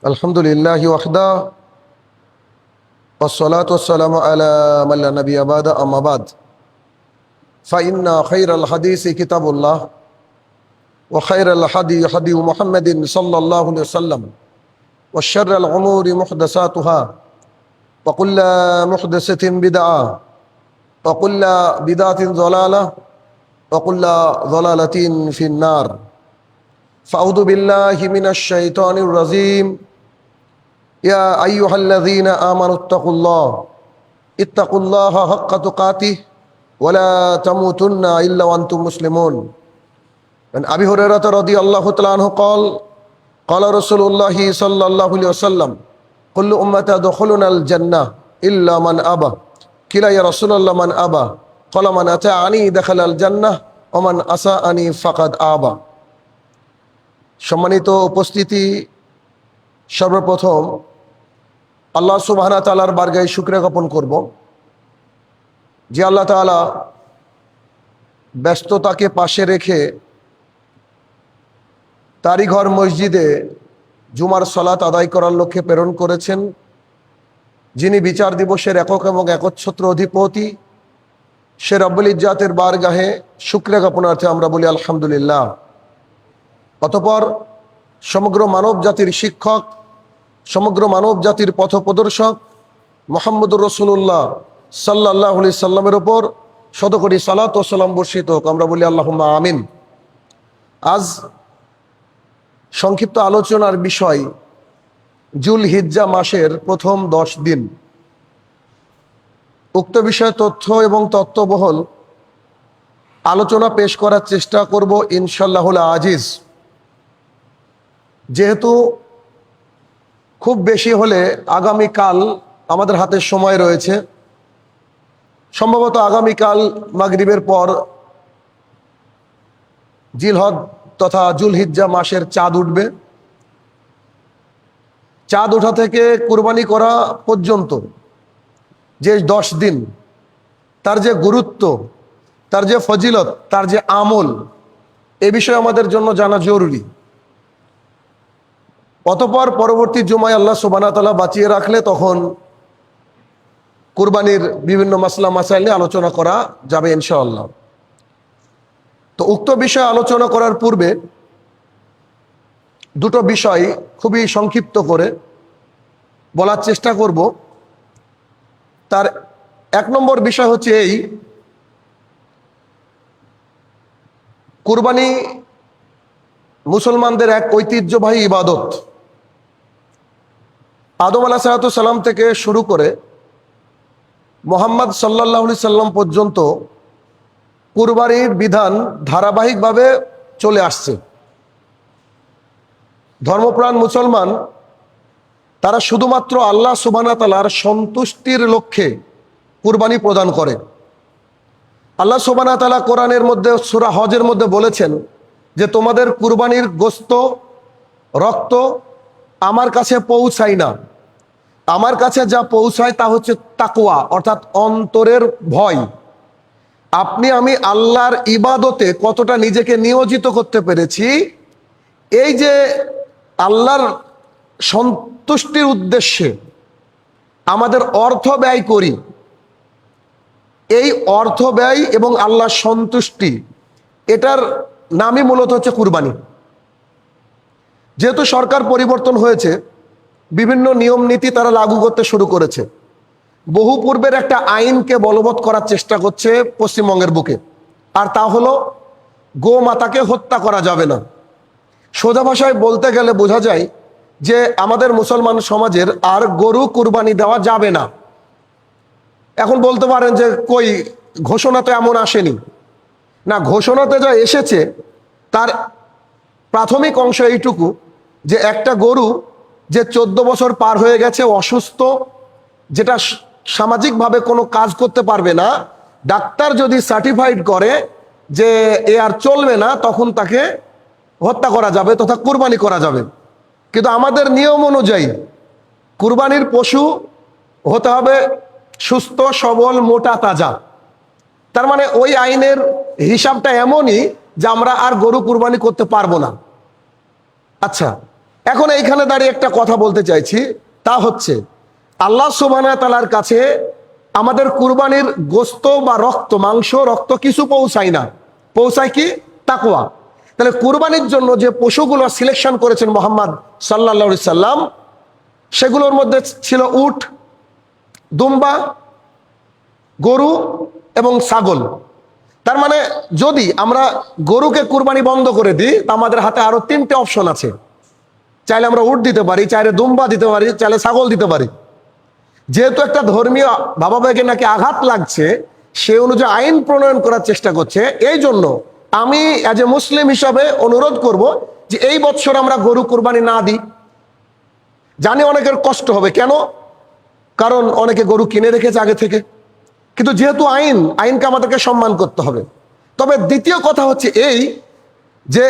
আলহামদুলিল্লাহি ওয়াহদা ওয়াসসালাতু ওয়াসসালামু আলা মান লা নাবিয়্যা বা'দা আম্মা বা'দ ফাইন্না খায়রাল হাদিসি কিতাবুল্লাহ ওয়া খায়রাল হাদি হাদি মুহাম্মাদিন সাল্লাল্লাহু আলাইহি ওয়াসাল্লাম ওয়া শাররাল উমুরি মুহদাসাতুহা ওয়া কুল্লু মুহদাসাতিন বিদআহ ওয়া কুল্লু বিদআতিন যালালাহ ওয়া কুল্লু যালালাতিন ফিন নার ফাউযু বিল্লাহি মিনাশ শাইতানির রাজীম ইয়া আইয়ুহাল্লাযীনা আমানু ইত্তাকুল্লাহা হাক্কা তুকাতিহি ওয়া লা তামুতুন্না ইল্লা ওয়া আনতুম মুসলিমুন। আন আবি হুরায়রা রাদিয়াল্লাহু তাআলা আনহু قال قال رسول الله صلى الله عليه وسلم كل امتي يدخلون الجنه الا من ابى قيل يا رسول الله من ابى قال من اطاعني دخل الجنه ومن عصاني فقد ابى। সম্মানিত উপস্থিতি, সর্বপ্রথম আল্লাহ সুবহানাহু ওয়া তাআলার বারগাহে শুকরিয়া জ্ঞাপন করব যে আল্লাহ তাআলা ব্যস্ততাকে পাশে রেখে তারই ঘর মসজিদে জুমার সালাত আদায় করার লক্ষ্যে প্রেরণ করেছেন, যিনি বিচার দিবসের একক এবং একচ্ছত্র অধিপতি, সে রব্বুল ইজ্জাতের বারগাহে শুকরিয়া জ্ঞাপনার্থে আমরা বলি আলহামদুলিল্লাহ। অতঃপর সমগ্র মানব জাতির শিক্ষক, সমগ্র মানব জাতির পথপ্রদর্শক মুহাম্মদুর রাসূলুল্লাহ সাল্লাল্লাহু আলাইহি সাল্লামের ওপর শতকোটি সালাত ও সালাম বর্ষিত হোক, আমরা বলি আল্লাহুম্মা আমিন। আজ সংক্ষিপ্ত আলোচনার বিষয় যুলহিজ্জা মাসের প্রথম 10 দিন। উক্ত বিষয়ে তথ্য এবং তত্ত্ববহল আলোচনা পেশ করার চেষ্টা করব ইনশাআল্লাহুল আজিজ। যেহেতু খুব বেশি হলে আগামীকাল আমাদের হাতে সময় রয়েছে, সম্ভবত আগামীকাল মাগরিবের পর জিলহজ তথা জুলহিজ্জা মাসের চাঁদ উঠবে। চাঁদ ওঠা থেকে কুরবানি করা পর্যন্ত যে 10 দিন, তার যে গুরুত্ব, তার যে ফজিলত, তার যে আমল, এ বিষয়ে আমাদের জন্য জানা জরুরি। অতঃপর পরবর্তী জুমায় আল্লাহ সুবহানাহু ওয়া তাআলা বাঁচিয়ে রাখলে তখন কুরবানির বিভিন্ন মাসলা মাসাইল নিয়ে আলোচনা করা যাবে ইনশাআল্লাহ। তো উক্ত বিষয়ে আলোচনা করার পূর্বে দুটো বিষয় খুবই সংক্ষিপ্ত করে বলার চেষ্টা করব। তার 1 নম্বর বিষয় হচ্ছে এই, কুরবানি মুসলমানদের এক ঐতিহ্যবাহী ইবাদত। আদম আলাইহিস সালাম থেকে শুরু করে মুহাম্মদ সাল্লাল্লাহু আলাইহি সাল্লাম পর্যন্ত কুরবানির বিধান ধারাবাহিকভাবে চলে আসছে। ধর্মপ্রাণ মুসলমান তারা শুধুমাত্র আল্লাহ সুবহানাহু ওয়া তাআলার সন্তুষ্টির লক্ষ্যে কুরবানি প্রদান করে। আল্লাহ সুবহানাহু ওয়া তাআলা কোরআনের মধ্যে সূরা হজের মধ্যে বলেছেন যে তোমাদের কুরবানির গোশত, রক্ত আমার কাছে পৌঁছায় না, আমার কাছে যা পৌঁছায় তা হচ্ছে তাকওয়া, অর্থাৎ অন্তরের ভয়। আপনি আমি আল্লাহর ইবাদতে কতটা নিজেকে নিয়োজিত করতে পেরেছি, এই যে আল্লাহর সন্তুষ্টির উদ্দেশ্যে আমাদের অর্থ ব্যয় করি, এই অর্থ ব্যয় এবং আল্লাহর সন্তুষ্টি, এটার নামই মূলত হচ্ছে কুরবানি। যেহেতু সরকার পরিবর্তন হয়েছে, বিভিন্ন নিয়ম নীতি তারা লাগু করতে শুরু করেছে। বহু পূর্বের একটা আইনকে বলবৎ করার চেষ্টা করছে পশ্চিমবঙ্গের বুকে, আর তা হলো গোমাতাকে হত্যা করা যাবে না। সোজা ভাষায় বলতে গেলে বোঝা যায় যে আমাদের মুসলমান সমাজের আর গরু কুরবানি দেওয়া যাবে না। এখন বলতে পারেন যে কই, ঘোষণা তো এমন আসেনি। না, ঘোষণাতে যা এসেছে তার প্রাথমিক অংশ এইটুকু যে একটা গরু যে 14 বছর পার হয়ে গেছে, অসুস্থ, যেটা সামাজিকভাবে কোনো কাজ করতে পারবে না, ডাক্তার যদি সার্টিফাইড করে যে এ আর চলবে না, তখন তাকে হত্যা করা যাবে তথা কুরবানি করা যাবে। কিন্তু আমাদের নিয়ম অনুযায়ী কুরবানির পশু হতে হবে সুস্থ, সবল, মোটা, তাজা। তার মানে ওই আইনের হিসাবটা এমনই যে আমরা আর গরু কুরবানি করতে পারবো না। আচ্ছা, এখন এইখানে দাঁড়িয়ে একটা কথা বলতে চাইছি, তা হচ্ছে আল্লাহ সুবহানাহু ওয়া তাআলার কাছে আমাদের কুরবানির গোশত বা রক্ত, মাংস রক্ত কিছু পৌঁছায় না, পৌঁছায় কি? তাকওয়া। তাহলে কুরবানির জন্য যে পশুগুলো সিলেকশন করেছেন মুহাম্মদ সাল্লাল্লাহু আলাইহি সাল্লাম, সেগুলোর মধ্যে ছিল উট, দুম্বা, গরু এবং ছাগল। তার মানে যদি আমরা গরুকে কুরবানি বন্ধ করে দিই, তা আমাদের হাতে আরো 3টে অপশন আছে। চাইলে আমরা উট দিতে পারি, চাইলে দুম্বা দিতে পারি, চাইলে ছাগল দিতে পারি। যেহেতু একটা ধর্মীয় ভাবাবেগে নাকি আঘাত লাগছে, সে অনুযায়ী আইন প্রণয়ন করার চেষ্টা করছে। এই জন্য আমি অ্যাজ এ মুসলিম হিসাবে অনুরোধ করব যে এই বছর আমরা গরু কুরবানি না দিই। জানি অনেকের কষ্ট হবে, কেন? কারণ অনেকে গরু কিনে রেখেছে আগে থেকে। কিন্তু যেহেতু আইনকে আমাদেরকে সম্মান করতে হবে। তবে দ্বিতীয় কথা হচ্ছে এই যে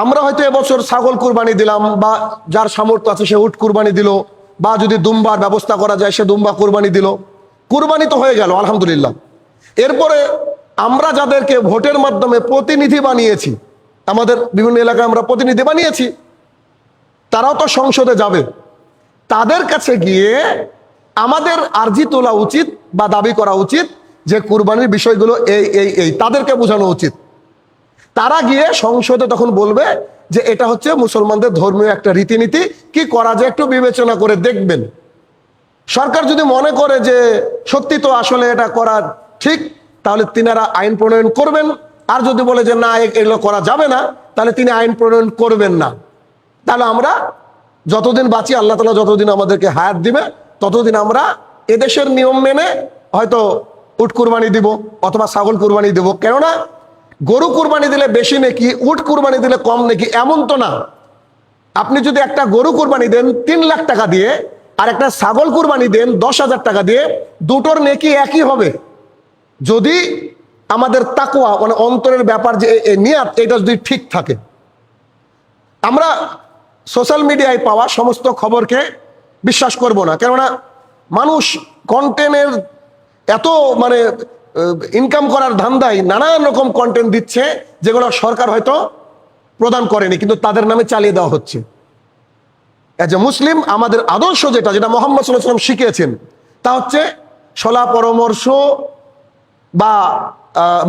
আমরা হয়তো এবছর ছাগল কুরবানি দিলাম, বা যার সামর্থ্য আছে সে উট কুরবানি দিল, বা যদি দুম্বার ব্যবস্থা করা যায় সে দুম্বা কুরবানি দিল। কুরবানি তো হয়ে গেল আলহামদুলিল্লাহ। এরপরে আমরা যাদেরকে ভোটের মাধ্যমে প্রতিনিধি বানিয়েছি, আমাদের বিভিন্ন এলাকায় আমরা প্রতিনিধি বানিয়েছি, তারাও তো সংসদে যাবে। তাদের কাছে গিয়ে আমাদের আর্জি তোলা উচিত বা দাবি করা উচিত যে কুরবানির বিষয়গুলো এই তাদেরকে বোঝানো উচিত। তারা গিয়ে সংসদে তখন বলবে যে এটা হচ্ছে মুসলমানদের ধর্মীয় একটা রীতিনীতি, কি করা যায় একটু বিবেচনা করে দেখবেন। সরকার যদি মনে করে যে সত্যি তো আসলে এটা করা ঠিক, তাহলে তিনারা আইন প্রণয়ন করবেন। আর যদি বলে যে না এগুলো করা যাবে না, তাহলে তিনি আইন প্রণয়ন করবেন না। তাহলে আমরা যতদিন বাঁচি, আল্লাহ তাআলা যতদিন আমাদেরকে হায়াত দিবে, ততদিন আমরা এদেশের নিয়ম মেনে হয়তো উট কুরবানি দিব অথবা ছাগল কুরবানি দেব। কেননা গরু কুরবানি দিলে বেশি নেকি, উট কুরবানি দিলে কম নেকি, এমন তো না। আপনি যদি একটা গরু কুরবানি দেন 3 লাখ টাকা দিয়ে, আর একটা ছাগল কুরবানি দেন 10,000 টাকা দিয়ে, দুটোর নেকি একই হবে, যদি আমাদের তাকওয়া মানে অন্তরের ব্যাপার যে নিয়াত এটা যদি ঠিক থাকে। আমরা সোশ্যাল মিডিয়ায় পাওয়া সমস্ত খবরকে বিশ্বাস করব না, কেননা মানুষ কন্টেন্টের এত মানে ইনকাম করার ধান্দায় নানান রকম কন্টেন্ট দিচ্ছে, যেগুলো সরকার হয়তো প্রদান করেনি, কিন্তু তাদের নামে চালিয়ে দেওয়া হচ্ছে। এজ এ মুসলিম আমাদের আদর্শ যেটা মুহাম্মদ সাল্লাল্লাহু আলাইহি ওয়াসাল্লাম শিখিয়েছেন, তা হচ্ছে সলা পরামর্শ বা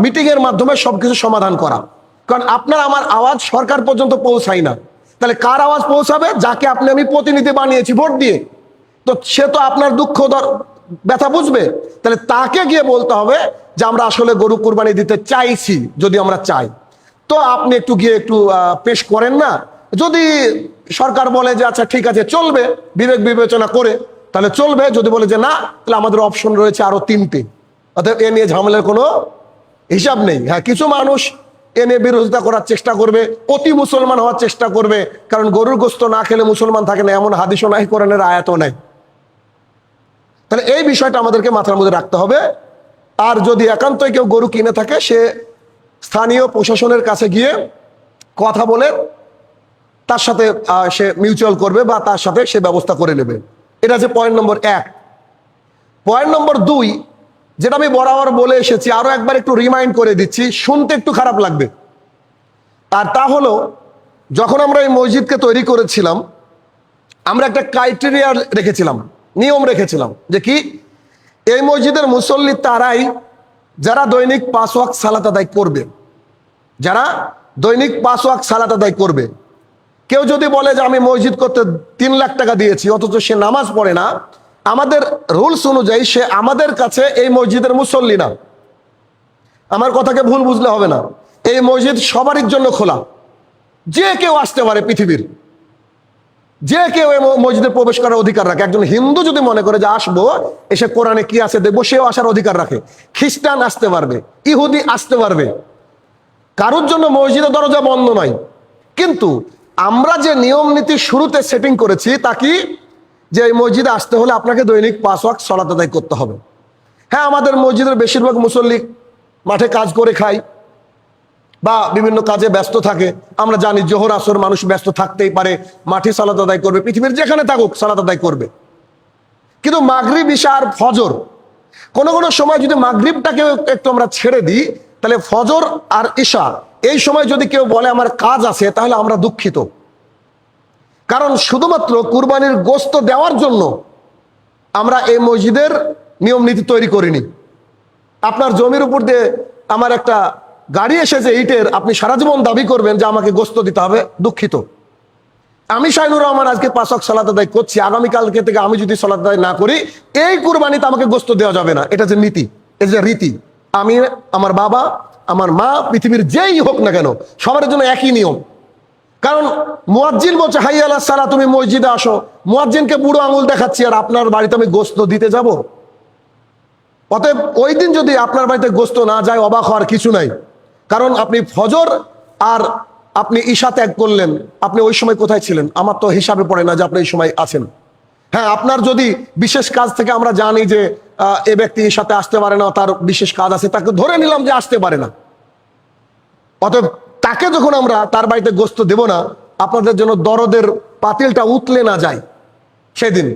মিটিংয়ের মাধ্যমে সবকিছু সমাধান করা। কারণ আপনার আমার আওয়াজ সরকার পর্যন্ত পৌঁছায় না, তাহলে কার আওয়াজ পৌঁছাবে? যাকে আপনি আমি প্রতিনিধি বানিয়েছি ভোট দিয়ে। তো সে তো আপনার দুঃখ ব্যথা বুঝবে। তাহলে তাকে গিয়ে বলতে হবে যে আমরা আসলে গরু কুরবানি দিতে চাইছি, যদি আমরা চাই তো আপনি একটু গিয়ে একটু পেশ করেন না। যদি সরকার বলে যে আচ্ছা ঠিক আছে চলবে, বিবেক বিবেচনা করে, তাহলে চলবে। যদি বলে যে না, তাহলে আমাদের অপশন রয়েছে আরো 3টে। অর্থাৎ এ নিয়ে ঝামেলার কোনো হিসাব নেই। হ্যাঁ, কিছু মানুষ এ নিয়ে বিরোধিতা করার চেষ্টা করবে, অতি মুসলমান হওয়ার চেষ্টা করবে, কারণ গরুর গোশত না খেলে মুসলমান থাকে না, এমন হাদিসও নাই, কোরআনের আয়াতও নাই। তাহলে এই বিষয়টা আমাদেরকে মাথার মধ্যে রাখতে হবে। আর যদি একান্তই কেউ গরু কিনে থাকে, সে স্থানীয় প্রশাসনের কাছে গিয়ে কথা বলে তার সাথে সে মিউচুয়াল করবে বা তার সাথে সে ব্যবস্থা করে নেবে। এটা হচ্ছে পয়েন্ট নম্বর 1। পয়েন্ট নম্বর 2, যেটা আমি বরাবর বলে এসেছি, আরো একবার একটু রিমাইন্ড করে দিচ্ছি, শুনতে একটু খারাপ লাগবে। আর তা হলো, যখন আমরা এই মসজিদকে তৈরি করেছিলাম, আমরা একটা ক্রাইটেরিয়া রেখেছিলাম, নিয়ম রেখেছিলাম, যে কি এই মসজিদের মুসল্লি তারাই যারা দৈনিক 5 ওয়াক্ত সালাত আদায় করবে, যারা দৈনিক 5 ওয়াক্ত সালাত আদায় করবে। কেউ যদি বলে যে আমি মসজিদ করতে 3 লাখ টাকা দিয়েছি, অথচ সে নামাজ পড়ে না, আমাদের রুলস অনুযায়ী সে আমাদের কাছে এই মসজিদের মুসল্লি না। আমার কথাকে ভুল বুঝলে হবে না। এই মসজিদ সবারই জন্য খোলা, যে কেউ আসতে পারে, পৃথিবীর যে কেউ এই মসজিদে প্রবেশ করার অধিকার রাখে। একজন হিন্দু যদি মনে করে যে আসবো, এসে কোরআনে কি আছে দেখবো, সেও আসার অধিকার রাখে। খ্রিস্টান আসতে পারবে, ইহুদি আসতে পারবে, কারোর জন্য মসজিদের দরজা বন্ধ নয়। কিন্তু আমরা যে নিয়ম নীতি শুরুতে সেটিং করেছি, তা কি যে এই মসজিদে আসতে হলে আপনাকে দৈনিক 5 ওয়াক্ত সালাত আদায় করতে হবে। হ্যাঁ, আমাদের মসজিদের বেশিরভাগ মুসল্লি মাঠে কাজ করে খায় বা বিভিন্ন কাজে ব্যস্ত থাকে। আমরা জানি জোহর আসর মানুষ ব্যস্ত থাকতেই পারে, মাঠে সালাত আদায় করবে, পৃথিবীর যেখানে থাকুক সালাত আদায় করবে। কিন্তু মাগরিব, ইশা আর ফজর, কোনো কোনো সময় যদি মাগরিবটাকে একটু আমরা ছেড়ে দিই, তাহলে ফজর আর ইশা এই সময় যদি কেউ বলে আমার কাজ আছে, তাহলে আমরা দুঃখিত। কারণ শুধুমাত্র কুরবানির গোশত দেওয়ার জন্য আমরা এই মসজিদের নিয়ম নীতি তৈরি করিনি। আপনার জমির উপর দিয়ে আমার একটা গাড়ি এসেছে ইটের, আপনি সারা জীবন দাবি করবেন যে আমাকে গোশত দিতে হবে, দুঃখিত। আমি শাহিনুর রহমান আজকে 5 ওয়াক্ত সালাত আদায় করছি, আগামীকালকে থেকে আমি যদি সালাত আদায় না করি, এই কুরবানিতে আমাকে গোশত দেওয়া যাবে না। এটা যে নীতি, এটা যে রীতি। আমি, আমার বাবা, আমার মা, পৃথিবীর যেই হোক না কেন, সবার জন্য একই নিয়ম। কারণ মুয়াজ্জিন বলছে হাইয়া আলাস সালাহ, তুমি মসজিদে আসো, মুয়াজ্জিনকে বুড়ো আঙুল দেখাচ্ছি আর আপনার বাড়িতে আমি গোশত দিতে যাব? অতএব ওই দিন যদি আপনার বাড়িতে গোশত না যায়, অবাক হওয়ার কিছু নাই। কারণ আপনি ফজর আর আপনি ঈশা ত্যাগ করলেন, আপনি ওই সময় কোথায় ছিলেন? আমার তো হিসাবে পড়ে না যে আপনি এই সময় আছেন। হ্যাঁ, আপনার যদি বিশেষ কাজ থেকে আমরা জানি যে এ ব্যক্তি এর সাথে আসতে পারে না, তার বিশেষ কাজ আছে, তাকে ধরে নিলাম যে আসতে পারে না। অতএব তাকে যখন আমরা তার বাড়িতে গোশত দেব না, আপনাদের জন্য দরদের পাতিলটা উতলে না যায় সেদিন।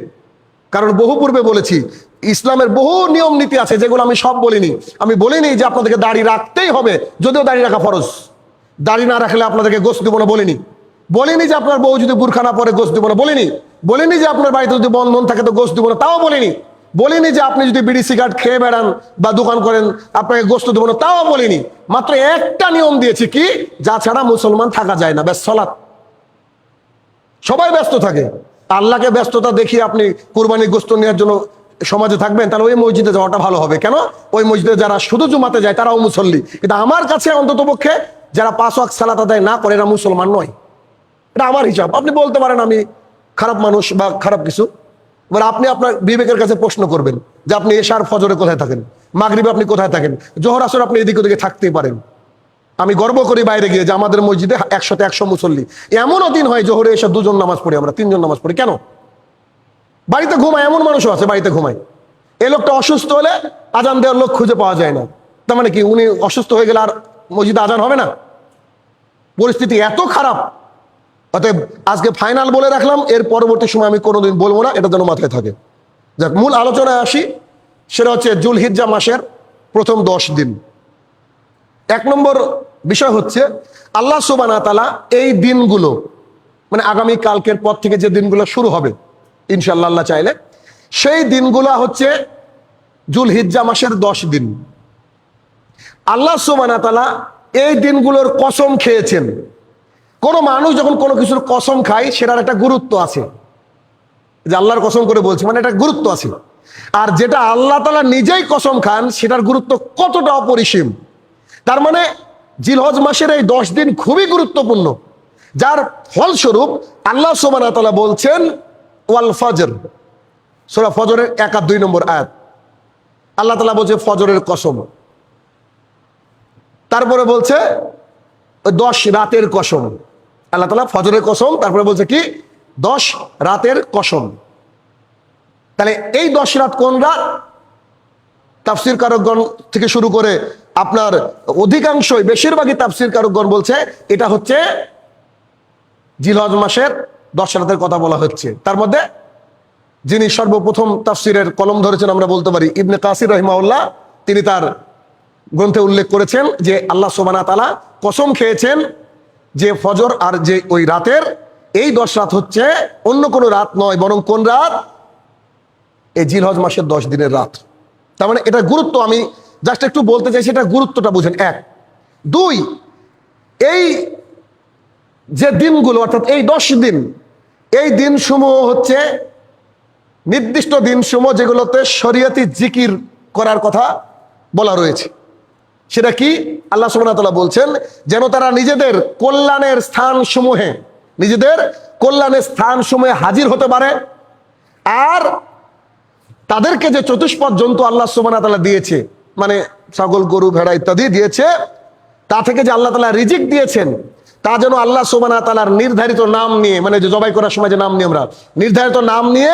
কারণ বহু পূর্বে বলেছি, ইসলামের বহু নিয়ম নীতি আছে যেগুলো আমি সব বলিনি। আমি বলিনি যে আপনাদেরকে দাড়ি রাখতেই হবে, যদিও দাড়ি রাখা ফরজ। দাড়ি না রাখলে আপনাদেরকে গোশত দেবো না বলিনি। বলিনি যে আপনার বউ যদি বুরখা না পরে গোশত দেবো না বলিনি। বলিনি যে আপনার বাড়িতে যদি বন্ধন থাকে তো গোশত দেবো না, তাও বলিনি। বলিনি যে আপনি যদি বিড়ি সিগারেট খেয়ে বেড়ান বা দোকান করেন আপনাকে গোশত দেবো না, তাও বলিনি। মাত্র একটা নিয়ম দিয়েছি, কি? যা ছাড়া মুসলমান থাকা যায় না, ব্যাস, সালাত। সবাই ব্যস্ত থাকে, আল্লাহকে ব্যস্ততা দেখিয়ে আপনি কুরবানির গোশত নেওয়ার জন্য সমাজে থাকবেন, তাহলে ওই মসজিদে যাওয়াটা ভালো হবে। কেন? ওই মসজিদে যারা শুধু জুমাতে যায় তারাও মুসল্লি, কিন্তু আমার কাছে অন্তত পক্ষে যারা 5 ওয়াক্ত সালাত আদায় না করে এরা মুসলমান নয়। এটা আমার হিসাব। আপনি বলতে পারেন আমি খারাপ মানুষ বা খারাপ কিছু, এবার আপনি আপনার বিবেকের কাছে প্রশ্ন করবেন যে আপনি এশার ফজরে কোথায় থাকেন, মাগরিবে আপনি কোথায় থাকেন, জোহর আসর আপনি এদিকে ওদিকে থাকতেই পারেন। আমি গর্ব করি বাইরে গিয়ে যে আমাদের মসজিদে 100তে 100 মুসল্লি। এমনও দিন হয় জোহরে এসে 2 জন নামাজ পড়ি, আমরা 3 জন নামাজ পড়ি। কেন? বাড়িতে ঘুমায়, এমন মানুষও আছে বাড়িতে ঘুমায়। এই লোকটা অসুস্থ হলে আজান দেওয়ার লোক খুঁজে পাওয়া যায় না, তার মানে কি উনি অসুস্থ হয়ে গেলে আর মসজিদে আজান হবে না? পরিস্থিতি এত খারাপ। অতএব আজকে ফাইনাল বলে রাখলাম, এর পরবর্তী সময় আমি কোনোদিন বলবো না, এটা যেন মাথায় থাকে। যাক, মূল আলোচনায় আসি। সেটা হচ্ছে জুলহিজ্জা মাসের প্রথম 10 দিন। 1 নম্বর বিষয় হচ্ছে আল্লাহ সুবহানাহু ওয়া তাআলা এই দিনগুলো, মানে আগামী কালকের পর থেকে যে দিনগুলো শুরু হবে ইনশাআল্লাহ আল্লাহ চাইলে, সেই দিনগুলো হচ্ছে জুলহিজ্জা মাসের 10 দিন। আল্লাহ সুবহানাহু ওয়া তাআলা এই দিনগুলোর কসম খেয়েছেন। কোন মানুষ যখন কোনো কিছুর কসম খায় সেটার একটা গুরুত্ব আছে, যে আল্লাহর কসম করে বলছে মানে একটা গুরুত্ব আছে। আর যেটা আল্লাহ তাআলা নিজেই কসম খান সেটার গুরুত্ব কতটা অপরিসীম। তার মানে জিলহজ মাসের এই 10 দিন খুবই গুরুত্বপূর্ণ, যার ফলস্বরূপ আল্লাহ সুবহানাহু ওয়া তাআলা বলছেন ওয়াল ফজর, সূরা ফজরের 1 আর 2 নম্বর আয়াত। আল্লাহ তাআলা বলছে ফজরের কসম, তারপরে বলছে 10 রাতের কসম। আল্লাহ তাআলা ফজরের কসম, তারপরে বলছে কি 10 রাতের কসম। তাহলে এই 10 রাত কোন রাত? তাফসীর কারকগণ থেকে শুরু করে আপনার অধিকাংশই, বেশিরভাগই তাফসীর কারকগণ বলছে এটা হচ্ছে জিলহজ মাসের 10 রাতের কথা বলা হচ্ছে। তার মধ্যে যিনি সর্বপ্রথম তাফসীরের কলম ধরেছেন আমরা বলতে পারি ইবনে কাসির রাহিমাহুল্লাহ, তিনি তার গ্রন্থে উল্লেখ করেছেন যে আল্লাহ সুবহানাহু ওয়া তাআলা কসম খেয়েছেন যে ফজর আর যে ওই রাতের, এই 10 রাত হচ্ছে অন্য কোনো রাত নয়, বরং কোন রাত? এই জিলহজ মাসের 10 দিনের রাত। তার মানে এটা গুরুত্ব, আমি জাস্ট একটু বলতে চাইছি, এটা গুরুত্বটা বুঝেন। 1, 2, এই যে দিনগুলো অর্থাৎ এই 10 দিন, এই দিনসমূহ হচ্ছে নির্দিষ্ট দিনসমূহ যেগুলোতে শরীয়তি জিকির করার কথা বলা রয়েছে। সেটা কি? আল্লাহ সুবহানাহু ওয়া তাআলা বলছেন যেন তারা নিজেদের কল্যাণের স্থানসমূহে, নিজেদের কল্যাণের স্থানসমূহে হাজির হতে পারে। আর তাদেরকে যে চতুষ্পদ জন্তু আল্লাহ সুবহানাহু ওয়া তাআলা দিয়েছে, মানে ছাগল, গরু, ভেড়া ইত্যাদি দিয়েছে, তা থেকে যে আল্লাহ তাআলা রিজিক দিয়েছেন, তা যেন আল্লাহ সুবহানাহু ওয়া তাআলার নির্ধারিত নাম নিয়ে, মানে যে জবাই করার সময় যে নাম নিয়ে আমরা নির্ধারিত নাম নিয়ে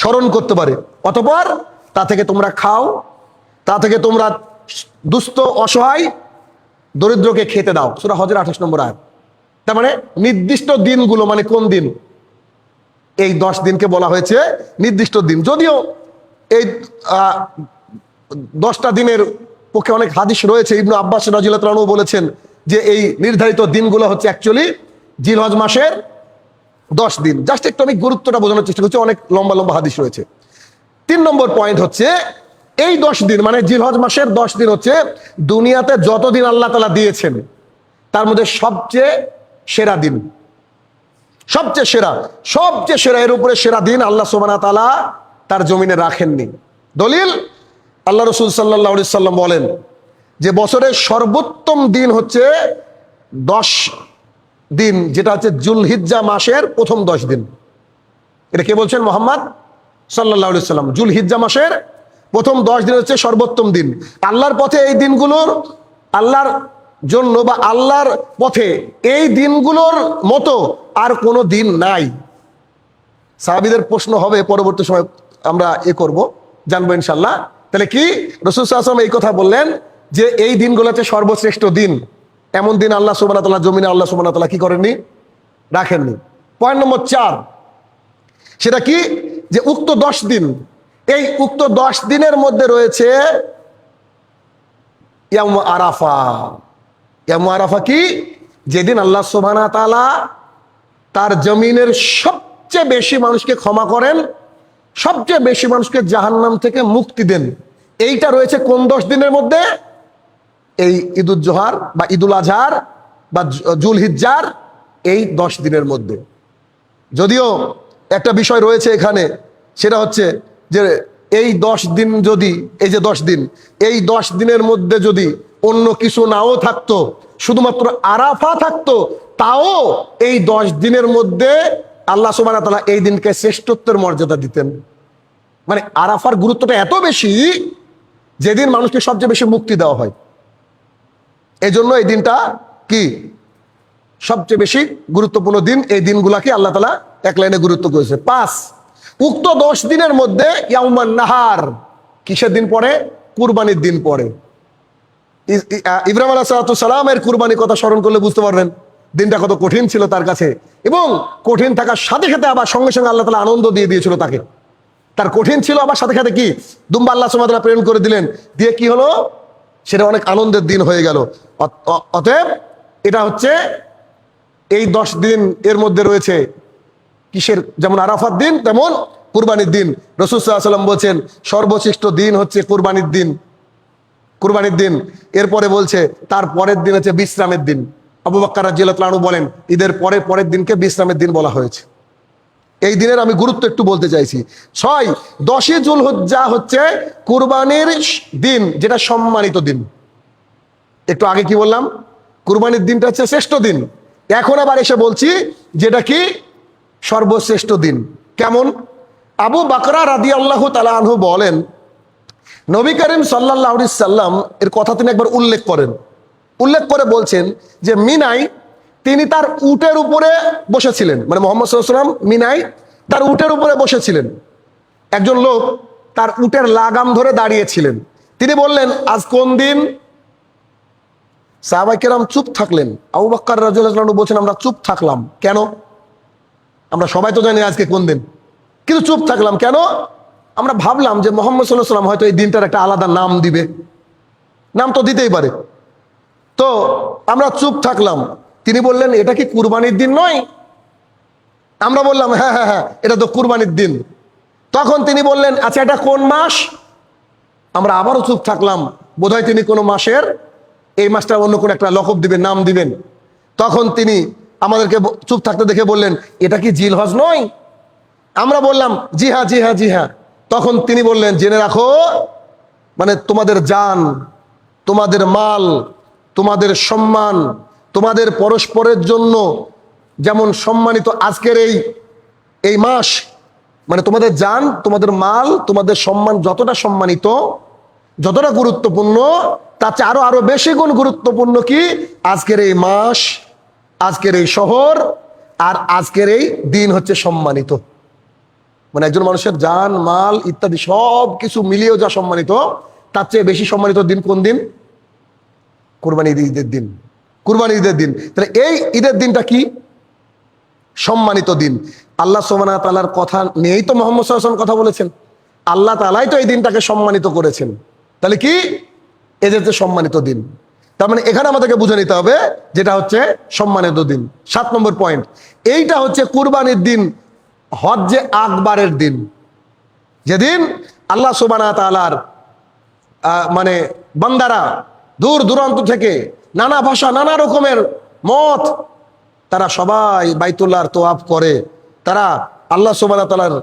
স্মরণ করতে পারে। অতঃপর তা থেকে তোমরা খাও, তা থেকে তোমরা দুস্থ, অসহায়, দরিদ্রকে খেতে দাও। সূরা হজের 28 নম্বর আয়াত। তার মানে নির্দিষ্ট দিনগুলো, মানে কোন দিন? এই 10 দিনকে বলা হয়েছে নির্দিষ্ট দিন। যদিও এই 10টা দিনের পক্ষে অনেক হাদিস রয়েছে। ইবনে আব্বাস রাদিয়াল্লাহু আনহু বলেছেন যে এই নির্ধারিত দিনগুলো হচ্ছে অ্যাকচুয়ালি জিলহজ মাসের 10 দিন। জাস্ট একটু আমি গুরুত্বটা বোঝানোর চেষ্টা করছি, অনেক লম্বা লম্বা হাদিস রয়েছে। 3 নম্বর পয়েন্ট হচ্ছে এই 10 দিন মানে জিলহজ মাসের 10 দিন হচ্ছে দুনিয়াতে যতদিন আল্লাহ তাআলা দিয়েছেন তার মধ্যে সবচেয়ে সেরা দিন, সবচেয়ে সেরা এর উপরে সেরা দিন আল্লাহ সুবহানাহু ওয়া তাআলা তার জমিনে রাখেননি। দলিল, আল্লাহ রাসূল সাল্লাল্লাহু আলাইহি সাল্লাম বলেন যে বছরের সর্বোত্তম দিন হচ্ছে 10 দিন, যেটা হচ্ছে জুলহিজ্জা মাসের প্রথম 10 দিন। এটা কে বলছেন? মুহাম্মদ সাল্লাল্লাহু আলাইহি সাল্লাম। জুলহিজ্জা মাসের প্রথম 10 দিন হচ্ছে সর্বোত্তম দিন। আল্লাহর পথে এই দিনগুলোর, আল্লাহর জন্য বা আল্লাহর পথে এই দিনগুলোর মতো আর কোনো দিন নাই। সাহাবীদের প্রশ্ন হবে, পরবর্তী সময় আমরা করব, জানবো ইনশাল্লাহ। তাহলে কি রাসূল সাল্লাল্লাহু আলাইহি ওয়াসাল্লাম এই কথা বললেন যে এই দিনগুলো হচ্ছে সর্বশ্রেষ্ঠ দিন, এমন দিন আল্লাহ সুবহানাহু ওয়া তাআলা জমিনে আল্লাহ সুবহানাহু ওয়া তাআলা কি করেননি? রাখেননি। পয়েন্ট নম্বর 4, সেটা কি? যে উক্ত 10 দিন, এই উক্ত 10 দিনের মধ্যে রয়েছে ইয়াউম আরাফা। ইয়াউম আরাফা কি? যেদিন আল্লাহ সুবহানাহু ওয়া তাআলা তার জমিনের সবচেয়ে বেশি মানুষকে ক্ষমা করেন, সবচেয়ে বেশি মানুষকে জাহান্নাম থেকে মুক্তি দেন। এইটা রয়েছে কোন 10 দিনের মধ্যে? এই ঈদুল জোহার বা ঈদুল আজহার বা জুলহিজ্জার এই 10 দিনের মধ্যে। যদিও একটা বিষয় রয়েছে এখানে, সেটা হচ্ছে যে এই 10 দিন যদি, এই যে 10 দিন, এই 10 দিনের মধ্যে যদি অন্য কিছু নাও থাকতো, শুধুমাত্র আরাফা থাকতো, তাও এই 10 দিনের মধ্যে আল্লাহ সুবহানাহু ওয়া তাআলা এই দিনকে শ্রেষ্ঠত্বের মর্যাদা দিতেন। মানে আরাফার গুরুত্বটা এত বেশি, যেদিন মানুষকে সবচেয়ে বেশি মুক্তি দেওয়া হয়, এই জন্য এই দিনটা কি সবচেয়ে বেশি গুরুত্বপূর্ণ দিন। এই দিনগুলাকে আল্লাহ তাআলা এক লাইনে গুরুত্ব করেছে। 5, উক্ত 10 দিনের মধ্যে ইয়াউমান নাহার, কিসের দিন পড়ে? কুরবানির দিন পড়ে। ইব্রাহিম আলাইহিস সালামের কুরবানির কথা স্মরণ করলে বুঝতে পারবেন দিনটা কত কঠিন ছিল তার কাছে, এবং কঠিন থাকার সাথে সাথে আবার সঙ্গে সঙ্গে আল্লাহ তাআলা আনন্দ দিয়ে দিয়েছিল তাকে। তার কঠিন ছিল, আবার সাথে সাথে কি দুম্বা আল্লাহ সুবহানাহু ওয়া তাআলা প্রেরণ করে দিলেন, দিয়ে কি হলো? সেটা অনেক আনন্দের দিন হয়ে গেল। অতএব এটা হচ্ছে এই 10 দিন এর মধ্যে রয়েছে কিসের? যেমন আরাফার দিন, তেমন কুরবানির দিন। রাসূল সাল্লাল্লাহু আলাইহি ওয়াসাল্লাম বলছেন সর্বশ্রেষ্ঠ দিন হচ্ছে কুরবানির দিন, কুরবানির দিন। এরপরে বলছে তার পরের দিন হচ্ছে বিশ্রামের দিন। আবু বকর রাদিয়াল্লাহু আনহু বলেন ঈদের পরের দিনকে বিশ্রামের দিন বলা হয়েছে। এই দিনের আমি গুরুত্ব একটু বলতে চাইছি। 6, 10 জুলহিজ্জা হচ্ছে কুরবানির দিন, যেটা সম্মানিত দিন। একটু আগে কি বললাম? কুরবানির দিনটা হচ্ছে শ্রেষ্ঠ দিন। এখন আবার এসে বলছি যেটা কি সর্বশ্রেষ্ঠ দিন। কেমন? আবু বকর রাদিয়াল্লাহু তাআলা আনহু বলেন নবী করিম সাল্লাল্লাহু আলাইহি সাল্লাম এর কথা তিনি একবার উল্লেখ করে বলছেন যে মিনায় তিনি তার উটের উপরে বসেছিলেন, মানে মুহাম্মদ সাল্লাল্লাহু আলাইহি ওয়াসাল্লাম মিনায় তার উটের উপরে বসেছিলেন। একজন লোক তার উটের লাগাম ধরে দাঁড়িয়েছিলেন। তিনি বললেন আজ কোন দিন? সাহাবায়ে কেরাম চুপ থাকলেন। আবু বকর রাদিয়াল্লাহু আনহু বলছেন আমরা চুপ থাকলাম কেন? আমরা সবাই তো জানি আজকে কোন দিন, কিন্তু চুপ থাকলাম কেন? আমরা ভাবলাম যে মুহাম্মদ সাল্লাল্লাহু আলাইহি ওয়াসাল্লাম হয়তো এই দিনটার একটা আলাদা নাম দিবে, নাম তো দিতেই পারে। তো আমরা চুপ থাকলাম। তিনি বললেন এটা কি কুরবানির দিন নয়? আমরা বললাম হ্যাঁ হ্যাঁ হ্যাঁ, এটা তো কুরবানির দিন। তখন তিনি বললেন আচ্ছা এটা কোন মাস? আমরা আবারও চুপ থাকলাম, বোধহয় তিনি কোনো মাসের, এই মাসটা অন্য কোনো একটা লকব দিবেন, নাম দিবেন। তখন তিনি আমাদেরকে চুপ থাকতে দেখে বললেন এটা কি জিলহজ নয়? আমরা বললাম জি হ্যাঁ জি হ্যাঁ জি হ্যাঁ। তখন তিনি বললেন জেনে রাখো, মানে তোমাদের জান, তোমাদের মাল, তোমাদের সম্মান, তোমাদের পরস্পরের জন্য যেমন সম্মানিত আজকের এই মাস, মানে তোমাদের জান, তোমাদের মাল, তোমাদের সম্মান যতটা সম্মানিত, যতটা গুরুত্বপূর্ণ, তার চেয়ে আরো বেশি গুণ গুরুত্বপূর্ণ কি আজকের এই মাস, আজকের এই শহর, আর আজকের এই দিন হচ্ছে সম্মানিত। মানে একজন মানুষের জান, মাল ইত্যাদি সব কিছু মিলিয়েও যা সম্মানিত, তার চেয়ে বেশি সম্মানিত দিন কোন দিন? কুরবানি ঈদের দিন। কুরবানি ঈদের দিন। তাহলে এই ঈদের দিনটা কি সম্মানিত দিন। আল্লাহ সুবহানাহু ওয়া তাআলার কথা নিয়েই তো মুহাম্মদ সাল্লাল্লাহু আলাইহি ওয়াসাল্লাম কথা বলেছেন। আল্লাহ তাআলাই তো এই দিনটাকে সম্মানিত করেছেন। তাহলে কি এই যে সম্মানিত দিন। তার মানে এখানে আমাদেরকে বুঝে নিতে হবে যেটা হচ্ছে সম্মানিত দিন। 7 নম্বর পয়েন্ট, এইটা হচ্ছে কুরবানির দিন, হজ্জে আকবরের দিন, যেদিন আল্লাহ সুবহানাহু ওয়া তাআলার মানে বান্দারা দূর দূরান্ত থেকে নানা ভাষা নানা রকমের মত, তারা সবাই বাইতুল্লাহর তোয়াফ করে, তারা আল্লাহ সুবহানাহু ওয়া তাআলার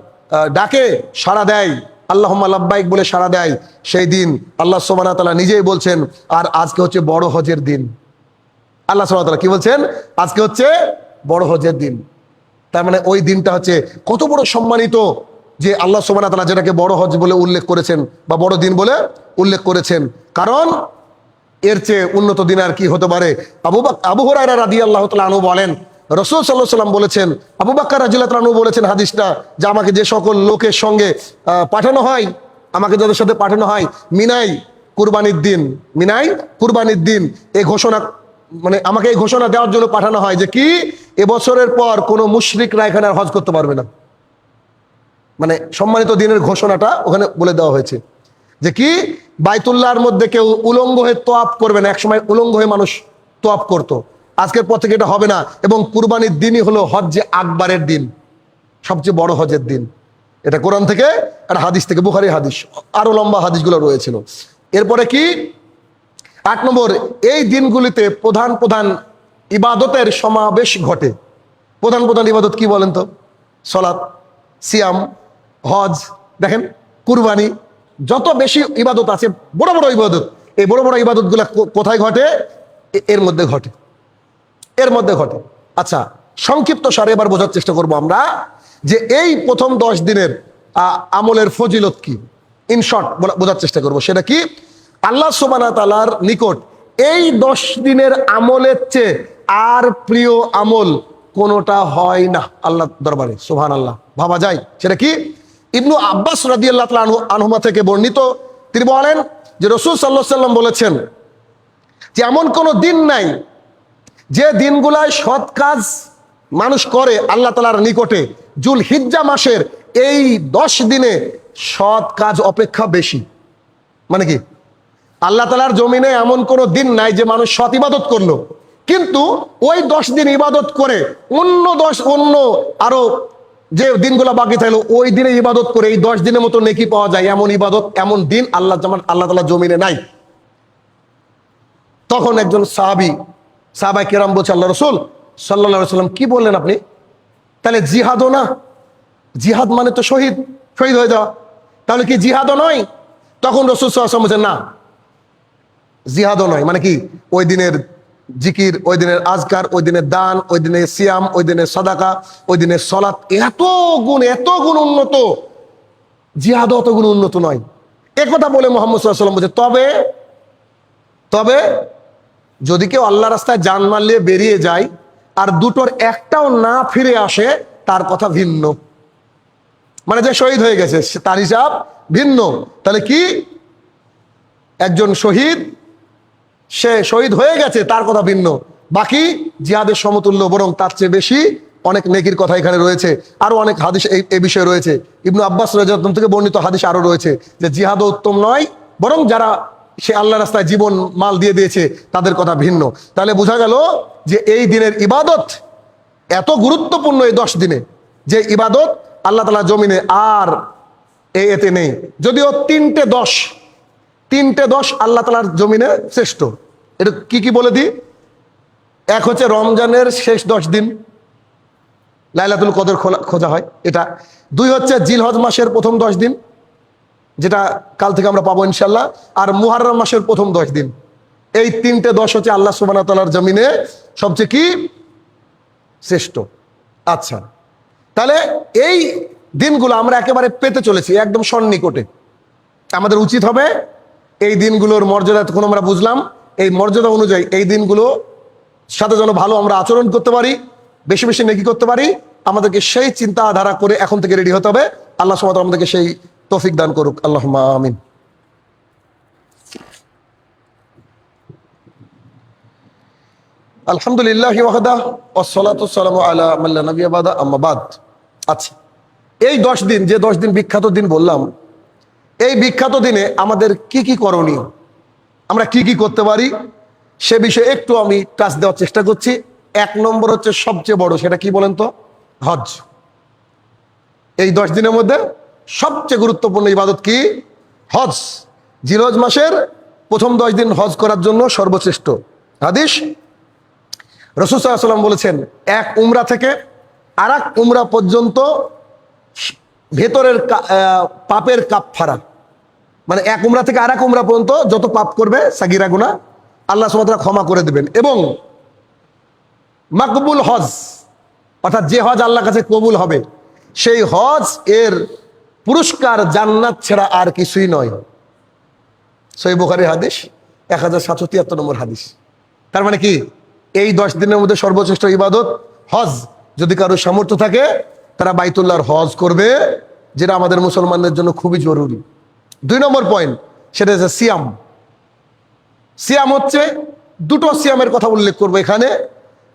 ডাকে সাড়া দেয়, আল্লাহুম্মা লাব্বাইক বলে সাড়া দেয়। সেই দিন আল্লাহ সুবহানাহু ওয়া তাআলা নিজেই বলছেন, আর আজকে হচ্ছে বড় হজের দিন। আল্লাহ সুবহানাহু ওয়া তাআলা কি বলছেন? আজকে হচ্ছে বড় হজের দিন। তার মানে ওই দিনটা হচ্ছে কত বড় সম্মানিত, যে আল্লাহ সুবহানাহু ওয়া তাআলা যেটাকে বড় হজ বলে উল্লেখ করেছেন বা বড় দিন বলে উল্লেখ করেছেন। কারণ এর চেয়ে উন্নত দিন আর কি হতে পারে? আবু হুরায়রা রাদিয়াল্লাহু তাআলা আনহু বলেন, রাসূল সাল্লাল্লাহু আলাইহি ওয়াসাল্লাম বলেছেন, আবু বকর রাদিয়াল্লাহু তাআলা আনহু বলেছেন হাদিসটা, যে আমাকে যে সকল লোকের সঙ্গে পাঠানো হয়, আমাকে যাদের সাথে পাঠানো হয় মিনাই কুরবানির দিন, মিনাই কুরবানির দিন, এই ঘোষণা মানে আমাকে এই ঘোষণা দেওয়ার জন্য পাঠানো হয় যে কি এবছরের পর কোনো মুশরিকরা এখানে আর হজ করতে পারবে না। মানে সম্মানিত দিনের ঘোষণাটা ওখানে বলে দেওয়া হয়েছে যে কি বাইতুল্লাহর মধ্যে কেউ উলঙ্গ হয়ে তোয়াফ করবে না। একসময় উলঙ্গ হয়ে মানুষ তোয়াফ করত, আজকের পর থেকে এটা হবে না। এবং কুরবানির দিনই হলো হজ্জে আকবরের দিন, সবচেয়ে বড় হজের দিন। এটা কোরআন থেকে আর হাদিস থেকে, বুখারী হাদিস, আরো লম্বা হাদিসগুলো রয়েছিল। এরপরে কি 8 নম্বর, এই দিনগুলিতে প্রধান প্রধান ইবাদতের সমাবেশ ঘটে। প্রধান প্রধান ইবাদত কি বলেন তো? সালাত, সিয়াম, হজ, দেখেন কুরবানি, যত বেশি ইবাদত আছে, বড় বড় ইবাদত, এই বড় বড় ইবাদতগুলো কোথায় ঘটে? এর মধ্যে ঘটে, এর মধ্যে ঘটে। আচ্ছা, সংক্ষিপ্ত সারে এবার বোঝার চেষ্টা করব আমরা যে এই প্রথম 10 দিনের আমলের ফজিলত কি, ইন শর্ট বোঝার চেষ্টা করব। সেটা কি? আল্লাহ সুবহানাহু ওয়া তাআলার নিকট এই 10 দিনের আমলের চেয়ে আর প্রিয় আমল কোনোটা হয় না আল্লাহ দরবারে। সুবহানাল্লাহ, ভাবা যায় সেটা কি? ইবনু আব্বাস রাদিয়াল্লাহু তাআলা আনহুমা থেকে বর্ণিত, তিনি বলেন যে রাসূল সাল্লাল্লাহু আলাইহি ওয়াসাল্লাম বলেছেন যে এমন কোনো দিন নাই যে দিনগুলায় সৎ কাজ মানুষ করে আল্লাহ তাআলার নিকটে যুলহিজ্জা মাসের এই 10 দিনে সৎ কাজ অপেক্ষা বেশি। মানে কি? আল্লাহ তাআলার জমিনে এমন কোনো দিন নাই যে মানুষ সৎ ইবাদত করলো, কিন্তু ওই 10 দিন ইবাদত করে অন্য আরো যে দিনগুলো বাকি থাকলো ওই দিনে ইবাদত করে এই 10 দিনের মতো নেকি পাওয়া যায়, এমন ইবাদত, এমন দিন আল্লাহ তাআলার জমিনে নাই। তখন একজন সাহাবাই কেরাম বলছে, আল্লাহ রাসূল সাল্লাল্লাহু আলাইহি ওয়াসাল্লাম কি বললেন আপনি? তাহলে জিহাদও না? জিহাদ মানে তো শহীদ হয়ে যাওয়া, তাহলে কি জিহাদও নয়? তখন রাসূল সাল্লাল্লাহু আলাইহি ওয়াসাল্লাম বলছেন, না জিহাদও নয়। মানে কি? ওই দিনের জিকির, ওই দিনের আজকার, ওই দিনের দান, ওই দিনের সিয়াম, ওই দিনের সাদাকা, ওই দিনের সলাত এত গুণ উন্নত, জিহাদ অত গুণ উন্নত নয়। একথা বলে মুহাম্মদ সাল্লাল্লাহু আলাইহি ওয়াসাল্লাম বলছে, তবে যদি কেউ আল্লাহ রাস্তায় জান মারলিয়ে বেরিয়ে যায় আর দুটোর একটাও না ফিরে আসে, তার কথা ভিন্ন। মানে যে শহীদ হয়ে গেছে তার হিসাব ভিন্ন। তাহলে কি? একজন শহীদ, সে শহীদ হয়ে গেছে, তার কথা ভিন্ন। বাকি জিহাদের সমতুল্য, বরং তার চেয়ে বেশি অনেক নেকির কথা এখানে রয়েছে। আরো অনেক হাদিস এই বিষয়ে রয়েছে। ইবনু আব্বাস রাদিয়াল্লাহু আনহু থেকে বর্ণিত হাদিস আরো রয়েছে যে জিহাদও উত্তম নয়, বরং যারা সে আল্লাহ রাস্তায় জীবন মাল দিয়ে দিয়েছে তাদের কথা ভিন্ন। তাহলে বোঝা গেল যে এই দিনের ইবাদত এত গুরুত্বপূর্ণ, এই 10 দিনে যে ইবাদত আল্লাহ তাআলা জমিনে আর এতে নেই। যদিও তিনটে দশ আল্লাহ তাআলার জমিনে শ্রেষ্ঠ। এটা কি বলে দিই? এক হচ্ছে রমজানের শেষ 10 দিন, লাইলাতুল কদর খোঁজা হয় এটা। 2 হচ্ছে জিলহজ মাসের প্রথম 10 দিন, যেটা কাল থেকে আমরা পাবো ইনশাল্লাহ। আর মুহররম মাসের প্রথম 10 দিন। এই 3টে 10 হচ্ছে আল্লাহ সুবহানাহু ওয়া তাআলার জমিনে সবচেয়ে কি শ্রেষ্ঠ। আচ্ছা, তাহলে এই দিনগুলো আমরা একেবারে পেতে চলেছি, একদম সন্নিকটে। আমাদের উচিত হবে এই দিনগুলোর মর্যাদা, তখন আমরা বুঝলাম এই মর্যাদা অনুযায়ী এই দিনগুলো সাথে যেন ভালো আমরা আচরণ করতে পারি, বেশি বেশি নেকি করতে পারি। আমাদেরকে সেই চিন্তাধারা করে এখন থেকে রেডি হতে হবে। আল্লাহ সুবহানাহু ওয়া তাআলা আমাদেরকে সেই তৌফিক দান করুক। আল্লাহুম্মা আমিন। আলহামদুলিল্লাহি ওয়াহদা ওয়াসসালাতু ওয়াসসালামু আলা মান লা নাবিয়্যা বাদা, আম্মা বাদ। আচ্ছা, এই 10 দিন, যে 10 দিন বিখ্যাত দিন বললাম, এই বিখ্যাত দিনে আমাদের কি করণীয়, আমরা কি করতে পারি, সে বিষয়ে একটু আমি টাচ দেওয়ার চেষ্টা করছি। 1 নম্বর হচ্ছে সবচেয়ে বড়, সেটা কি বলেন তো? হজ। এই 10 দিনের মধ্যে সবচেয়ে গুরুত্বপূর্ণ ইবাদত কি? হজ। জিলহজ মাসের প্রথম 10 দিন হজ করার জন্য সর্বশ্রেষ্ঠ। হাদিস, রাসূল সাল্লাল্লাহু আলাইহি ওয়াসাল্লাম বলেছেন, এক উমরা থেকে আরেক উমরা পর্যন্ত ভেতরের পাপের কাফফারা, মানে এক উমরা থেকে আরেক উমরা পর্যন্ত যত পাপ করবে সাগীরা গুনাহ আল্লাহ সুবহানাহু ওয়া তাআলা ক্ষমা করে দিবেন। এবং মাকবুল হজ, অর্থাৎ যে হজ আল্লাহর কাছে কবুল হবে, সেই হজ এর পুরস্কার জান্নাত ছাড়া আর কিছুই নয়। সহিহ বুখারীর হাদিস, 1773 নম্বর হাদিস। তার মানে কি, এই 10 দিনের মধ্যে সর্বশ্রেষ্ঠ ইবাদত হজ। যদি কারো সামর্থ্য থাকে তারা বাইতুল্লাহর হজ করবে, যেটা আমাদের মুসলমানদের জন্য খুবই জরুরি। 2 নম্বর পয়েন্ট, সেটা হচ্ছে সিয়াম। সিয়াম হচ্ছে দুটো সিয়ামের কথা উল্লেখ করবো এখানে।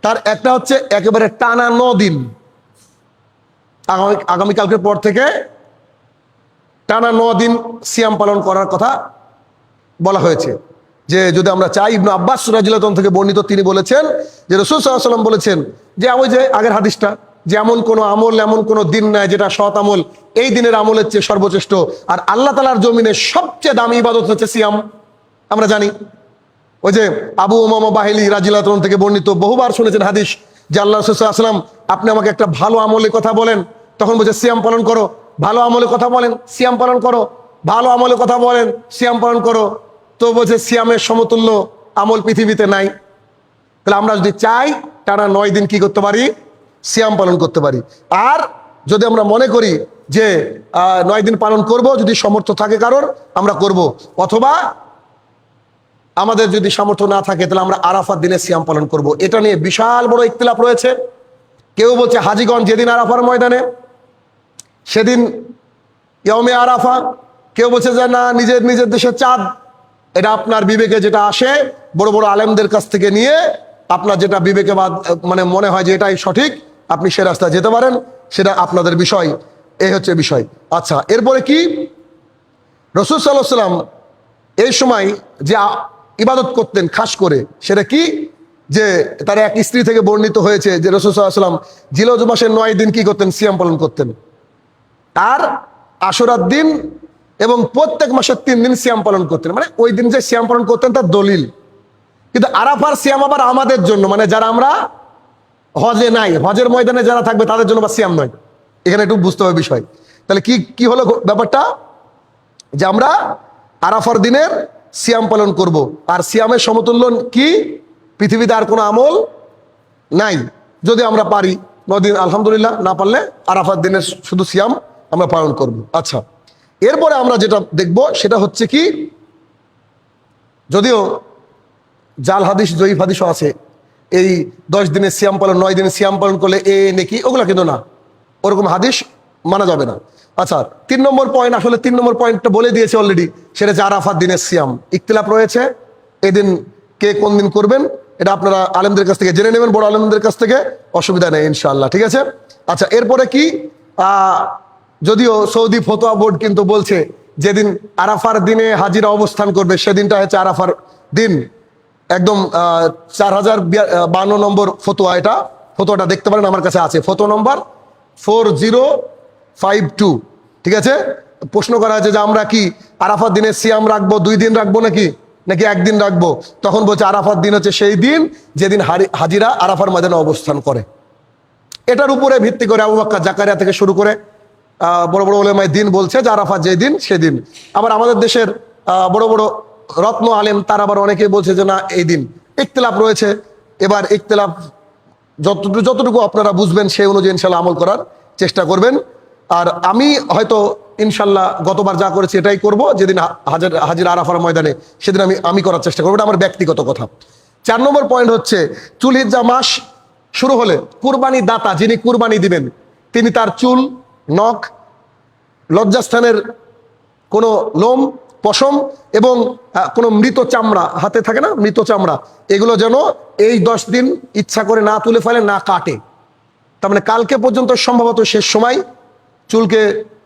তার একটা হচ্ছে একেবারে টানা 9 দিন, আগামীকালকের পর থেকে টানা 9 দিন সিয়াম পালন করার কথা বলা হয়েছে। যে যদি আমরা চাই, ইবনে আব্বাস রাদিয়াল্লাহু আনহু থেকে বর্ণিত, তিনি বলেছেন যে রাসূল সাল্লাল্লাহু আলাইহি ওয়াসাল্লাম বলেছেন যে ওই যে আগের হাদিসটা, যে এমন কোনো আমল, এমন কোনো দিন নাই যেটা সৎ আমল এই দিনের আমলের চেয়ে সর্বশ্রেষ্ঠ। আর আল্লাহ তাআলার জমিনে সবচেয়ে দামি ইবাদত হচ্ছে সিয়াম। আমরা জানি, ওই যে আবু উমামা বাহিলি রাদিয়াল্লাহু আনহু থেকে বর্ণিত, বহুবার শুনেছেন হাদিস, যে আল্লাহ রাসূল সাল্লাল্লাহু আলাইহি ওয়াসাল্লাম, আপনি আমাকে একটা ভালো আমলের কথা বলেন। তখন বলছে সিয়াম পালন করো। ভালো আমলের কথা বলেন, সিয়াম পালন করো। ভালো আমলের কথা বলেন, সিয়াম পালন করো। তো বলছে সিয়ামের সমতুল্য আমল পৃথিবীতে নাই। তাহলে আমরা যদি চাই টানা 9 দিন কি করতে পারি? সিয়াম পালন করতে পারি। আর যদি আমরা মনে করি যে 9 দিন পালন করব, যদি সামর্থ্য থাকে কারোর, আমরা করব। অথবা আমাদের যদি সামর্থ্য না থাকে তাহলে আমরা আরাফার দিনে সিয়াম পালন করব। এটা নিয়ে বিশাল বড় ইখতিলাফ রয়েছে। কেউ বলছে হাজীগণ যেদিন আরাফার ময়দানে সেদিন ইয়মে আরাফা, কেউ বলছে যে না, নিজের নিজের দেশের চাঁদ। এটা আপনার বিবেকে যেটা আসে, বড় বড় আলেমদের কাছ থেকে নিয়ে আপনার যেটা বিবেকে মানে মনে হয় যে এটাই সঠিক, আপনি সে রাস্তায় যেতে পারেন, সেটা আপনাদের বিষয়। এই হচ্ছে বিষয়। আচ্ছা, এরপরে কি, রাসূল সাল্লাল্লাহু আলাইহি ওয়াসাল্লাম এই সময় যে ইবাদত করতেন খাস করে, সেটা কি, যে তার এক স্ত্রী থেকে বর্ণিত হয়েছে যে রাসূল সাল্লাল্লাহু আলাইহি ওয়াসাল্লাম জিলহজ মাসের 9 দিন কি করতেন? সিয়াম পালন করতেন। আর আশুরার দিন এবং প্রত্যেক মাসের 3 দিন সিয়াম পালন করতেন। মানে ওই দিন যে সিয়াম পালন করতেন তার দলিল। কিন্তু আরাফার সিয়াম আবার আমাদের জন্য, মানে যারা আমরা হজে নাই, হজের ময়দানে যারা থাকবে তাদের জন্য বা সিয়াম নয়। এখানে একটু বুঝতে হবে বিষয়। তাহলে কি কি হলো ব্যাপারটা, যে আমরা আরাফার দিনের সিয়াম পালন করব। আর সিয়ামের সমতুল্য কি? পৃথিবীতে আর কোনো আমল নাই। যদি আমরা পারি 9 দিন আলহামদুলিল্লাহ, না পারলে আরাফার দিনের শুধু সিয়াম আমরা পালন করব। আচ্ছা, এরপরে আমরা যেটা দেখব সেটা হচ্ছে কি, যদিও জাল হাদিস, জয়ীফ হাদিসও আছে, এই 10 দিনের সিয়াম পালন, 9 দিনের সিয়াম পালন করলে নেকি, ওগুলা কিন্তু না, ওরকম হাদিস মানা যাবে না। আচ্ছা, 3 নম্বর পয়েন্ট, আসলে 3 নম্বর পয়েন্টটা বলে দিয়েছে অলরেডি, সেটা হচ্ছে আরাফাত দিনের সিয়াম। ইখতিলাফ রয়েছে, এদিন কে কোন দিন করবেন এটা আপনারা আলেমদের কাছ থেকে জেনে নেবেন, বড় আলেমদের কাছ থেকে, অসুবিধা নেই ইনশাআল্লাহ, ঠিক আছে। আচ্ছা, এরপরে কি, যদিও সৌদি ফতোয়া বোর্ড কিন্তু বলছে যেদিন আরাফার দিনে হাজিরা অবস্থান করবে সেদিনটা হচ্ছে আরাফার দিন। একদম 4052 নম্বর ফতোয়া, এটা ফতোয়াটা দেখতে পারেন, আমার কাছে আছে, ফতোয়া নম্বর 4052, ঠিক আছে। প্রশ্ন করা হয়েছে যে আমরা কি আরাফার দিনে সিয়াম রাখবো, 2 দিন রাখবো নাকি 1 দিন রাখবো? তখন বলছে আরাফার দিন হচ্ছে সেই দিন যেদিন হাজিরা আরাফার ময়দানে অবস্থান করে। এটার উপরে ভিত্তি করে আবু বকর জাকারিয়া থেকে শুরু করে বড় বড় উলামায়ে দিন বলছে যে আরাফাত যেদিন সেদিন। আবার আমাদের দেশের বড় বড় রত্ন আলেম তারা আবার অনেকেই বলছে যে না, এই দিন। ইখতিলাফ রয়েছে। এবার ইখতিলাফ যতটুকু আপনারা বুঝবেন সেই অনুযায়ী ইনশাল্লাহ আমল করার চেষ্টা করবেন। আর আমি হয়তো ইনশাল্লাহ গতবার যা করেছি এটাই করব, যেদিন হাজির আরাফার ময়দানে সেদিন আমি করার চেষ্টা করবো। এটা আমার ব্যক্তিগত কথা। 4 নম্বর পয়েন্ট হচ্ছে, চুলহিজ্জা মাস শুরু হলে কুরবানি দাতা, যিনি কুরবানি দিবেন, তিনি তার চুল, নখ, লজ্জাস্থানের কোনো লোম, পশম এবং কোনো মৃত চামড়া, হাতে থাকে না মৃত চামড়া, এগুলো যেন এই 10 দিন ইচ্ছা করে না তুলে ফেলে, না কাটে। তার মানে কালকে পর্যন্ত সম্ভবত শেষ সময় চুলকে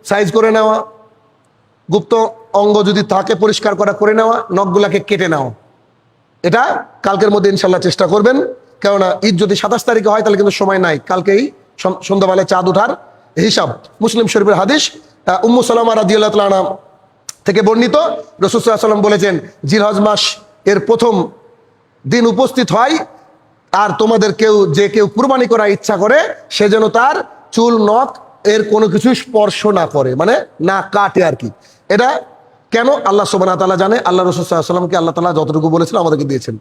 সাইজ করে নেওয়া, গুপ্ত অঙ্গ যদি থাকে পরিষ্কার করে নেওয়া, নখগুলাকে কেটে নেওয়া, এটা কালকের মধ্যে ইনশাল্লাহ চেষ্টা করবেন, কেননা ঈদ যদি 27 তারিখে হয় তাহলে কিন্তু সময় নাই, কালকেই সন্ধ্যাবেলায় চাঁদ ওঠার হিসাব। মুসলিম শরীফের হাদিস, উম্মু সালামা রাদিয়াল্লাহু তাআলা আনহা থেকে বর্ণিত, রাসূল সাল্লাল্লাহু আলাইহি ওয়াসাল্লাম বলেছেন, জিলহজ মাস এর প্রথম দিন উপস্থিত হয়, আর তোমাদের যে কেউ কুরবানি করার ইচ্ছা করে সে যেন তার চুল নখ এর কোনো কিছু স্পর্শ না করে, মানে না কাটে আর কি। এটা কেন আল্লাহ সুবহানাহু ওয়া তাআলা জানে, আল্লাহ রাসূল সাল্লাল্লাহু আলাইহি ওয়াসাল্লামকে আল্লাহ তাআলা যতটুকু বলেছিল আমাদেরকে দিয়েছেন।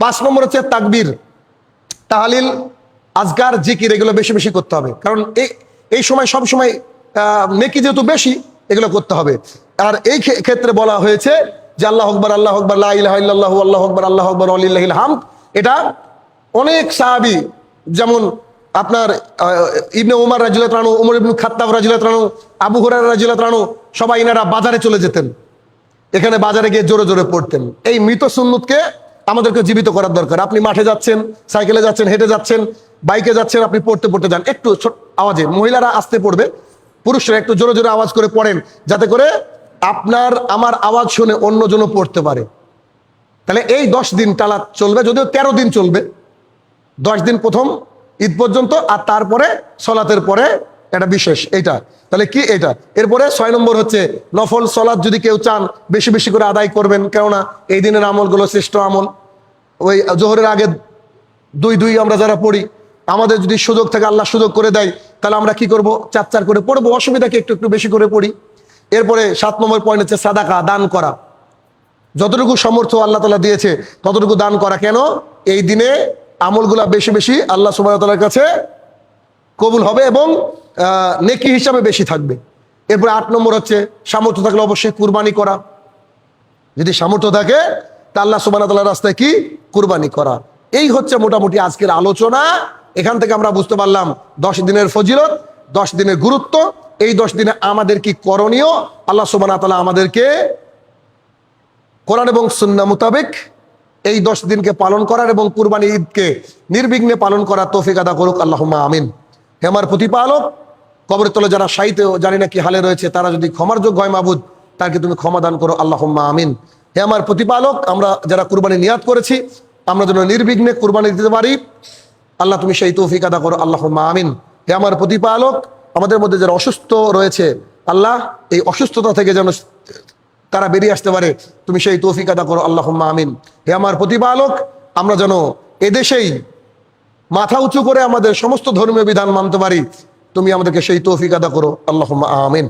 5 নম্বর হচ্ছে তাকবীর, তাহলিল, আজকার, জিকির, এগুলো বেশি বেশি করতে হবে, কারণ এই সময় সব সময় নেকি যেহেতু বেশি, এগুলো করতে হবে। আর এই ক্ষেত্রে বলা হয়েছে যে আল্লাহু আকবার, আল্লাহু আকবার, লা ইলাহা ইল্লাল্লাহু, আল্লাহু আকবার, আল্লাহু আকবার, ওয়ালিল্লাহিল হামদ। এটা অনেক সাহাবী, যেমন আপনার ইবনে উমর রাদিয়াল্লাহু আনহু, উমর ইবনে খাত্তাব রাদিয়াল্লাহু আনহু, আবু হুরায়রা রাদিয়াল্লাহু আনহু, সবাই এনারা বাজারে চলে যেতেন, এখানে বাজারে গিয়ে জোরে জোরে পড়তেন। এই মৃত সুন্নতকে আমাদেরকে জীবিত করার দরকার। আপনি মাঠে যাচ্ছেন, সাইকেলে যাচ্ছেন, হেঁটে যাচ্ছেন, বাইকে যাচ্ছেন, আপনি পড়তে পড়তে যান, একটু ছোট আওয়াজে, মহিলারা আস্তে পড়বে, পুরুষরা একটু জোরে জোরে আওয়াজ করে পড়েন, যাতে করে আপনার আমার আওয়াজ শুনে অন্যজনও পড়তে পারে। তাহলে এই 10 দিন টানা চলবে, যদিও 13 দিন চলবে, 10 দিন প্রথম ঈদ পর্যন্ত, আর তারপরে সলাতের পরে এটা বিশেষ এইটা। তাহলে কি এটা? এরপরে 6 নম্বর হচ্ছে নফল সলাত, যদি কেউ চান বেশি বেশি করে আদায় করবেন, কেননা এই দিনের আমলগুলো শ্রেষ্ঠ আমল। ওই জোহরের আগে 2 আমরা যারা পড়ি, আমাদের যদি সুযোগ থাকে, আল্লাহ সুযোগ করে দেয়, তাহলে আমরা কি করব? 4 করে পড়বো, অসুবিধাকে একটু একটু বেশি করে পড়ি। এরপরে 7 নম্বর পয়েন্ট হচ্ছে সাদাকা, দান করা। যতটুকু সামর্থ্য আল্লাহ তাআলা দিয়েছে ততটুকু দান করা। কেন? এই দিনে আমলগুলা বেশি বেশি আল্লাহ সুবহানাহু ওয়া তাআলার কাছে কবুল হবে এবং নেকি হিসাবে বেশি থাকবে। এরপরে 8 নম্বর হচ্ছে সামর্থ্য থাকলে অবশ্যই কুরবানি করা। যদি সামর্থ্য থাকে তা আল্লাহ সুবহানাহু ওয়া তাআলার রাস্তায় কি? কুরবানি করা। এই হচ্ছে মোটামুটি আজকের আলোচনা। এখান থেকে আমরা বুঝতে পারলাম 10 দিনের ফজিলত, 10 দিনের গুরুত্ব, এই 10 দিনে আমাদের কি করণীয়। আল্লাহ সুবহানাহু ওয়া তাআলা আমাদেরকে কোরআন এবং সুন্নাহ মোতাবেক এই 10 দিনকে পালন করার এবং কুরবানি ঈদকে নির্বিঘ্নে পালন করার তৌফিক আদা করুক, আল্লাহুম্মা আমিন। হে আমার প্রতিপালক, কবরের তলে যারা শায়িত জানি না কি হালে রয়েছে, তারা যদি ক্ষমার যোগ্য হয় মাবুদ, তাকে তুমি ক্ষমা দান করো, আল্লাহুম্মা আমিন। হে আমার প্রতিপালক, আমরা যারা কুরবানি নিয়াত করেছি, আমরা যেন নির্বিঘ্নে কুরবানি দিতে পারি, আল্লাহ তুমি সেই তৌফিক আদা করো, আল্লাহুম্মা আমিন। হে আমার প্রতিপালক, আমাদের মধ্যে যারা অসুস্থ রয়েছে, আল্লাহ এই অসুস্থতা থেকে যেন তারা বেরিয়ে আসতে পারে, তুমি সেই তৌফিক আদা করো, আল্লাহুম্মা আমিন। হে আমার প্রতিপালক, আমরা যেন এদেশেই মাথা উঁচু করে আমাদের সমস্ত ধর্মীয় বিধান মানতে পারি, তুমি আমাদেরকে সেই তৌফিক আদা করো, আল্লাহুম্মা আমিন।